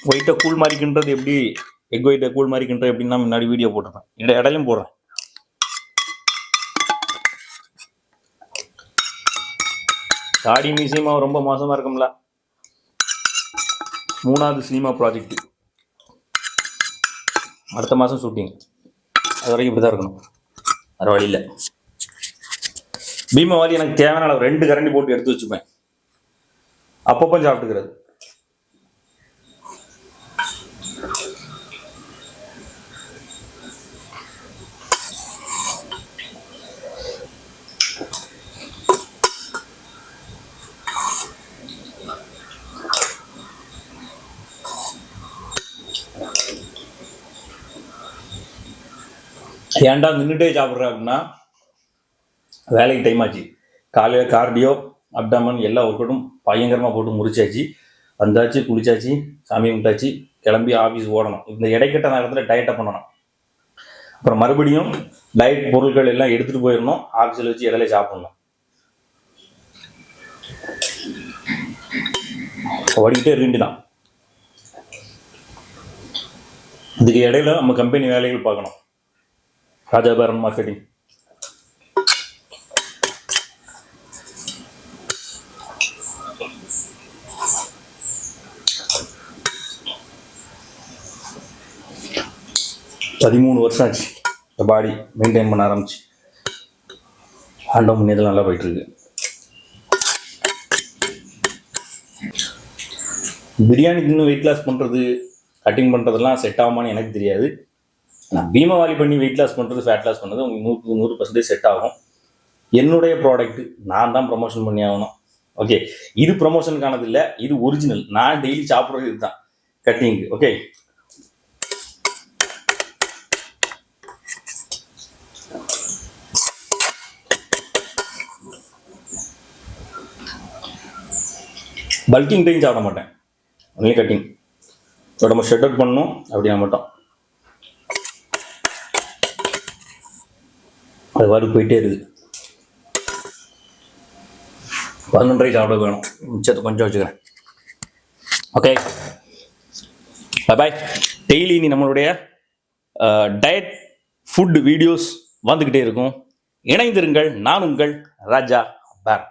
ஒயிட்டை கூழ் மாதிரிக்கின்றது எப்படி, எக் ஒயிட்டை கூழ் மாதிரிக்கின்றது எப்படின்னா முன்னாடி வீடியோ போட்டிருப்பேன், இடையிலும் போடுறேன். தாடி மியூசியமா ரொம்ப மோசமா இருக்கும்ல. 3வது சினிமா ப்ராஜெக்ட் அடுத்த மாதம் ஷூட்டிங். அது வரைக்கும் இப்படி தான் இருக்கணும், வேறு வழி இல்லை. பீமாவலி எனக்கு தேவையான அளவு 2 கரண்டி போட்டு எடுத்து வச்சுப்பேன், அப்பப்போ சாப்பிட்டுக்கிறது. ஏன்டா நின்றுட்டே சாப்பிட்றேன் அப்படின்னா, வேலைக்கு டைம் ஆச்சு. காலையில் கார்டியோ அப்டாமன் எல்லா ஒர்க்கவுட்டும் பயங்கரமாக போட்டு முடிச்சாச்சு. வந்தாச்சு, குளிச்சாச்சு, சாமி கும்பிட்டாச்சு, கிளம்பி ஆஃபீஸ் ஓடணும். இந்த இடைக்கட்ட நேரத்தில் டயட்டை பண்ணணும். அப்புறம் மறுபடியும் டயட் பொருட்கள் எல்லாம் எடுத்துகிட்டு போயிடணும், ஆஃபீஸில் வச்சு இடையில சாப்பிட்ணும். ஓடிக்கிட்டே இருக்க வேண்டியதான். இதுக்கு இடையில நம்ம கம்பெனி வேலைகள் பார்க்கணும். ராஜாபாரன் மார்க்கெட்டிங். பதிமூணு வருஷம் ஆச்சு இந்த பாடி மெயின்டைன் பண்ண ஆரம்பிச்சு. ஆண்டவன் முன்னேதில் நல்லா போயிட்டுருக்கு. பிரியாணி இன்னும் வெயிட் லாஸ் பண்ணுறது, கட்டிங் பண்ணுறதெல்லாம் செட் ஆகுமான்னு எனக்கு தெரியாது. நான் பீமாவாலி பண்ணி வெயிட் லாஸ் பண்ணுறது, ஃபேட் லாஸ் பண்ணுறது உங்களுக்கு 100% செட் ஆகும். என்னுடைய ப்ராடக்ட்டு நான் தான் ப்ரமோஷன் பண்ணி ஆகணும். ஓகே, இது ப்ரமோஷனுக்கானது இல்லை, இது ஒரிஜினல். நான் டெய்லி சாப்பிட்றது இதுதான், கட்டிங். ஓகே, பல்கிங் டைம் சாப்பிட மாட்டேன், ஒன்லி கட்டிங். உடம்பு ஷெட் அவுட் பண்ணணும் அப்படின்னா மட்டும். அது வாரி போயிட்டே இருக்குது. 11:30 சாப்பிட வேணும், மிச்சத்தை கொஞ்சம் வச்சுக்கிறேன். ஓகே, பாய். டெய்லி நீ நம்மளுடைய டயட் ஃபுட் வீடியோஸ் வந்துக்கிட்டே இருக்கும். இணைந்திருங்கள். நான் உங்கள் ராஜா பார்.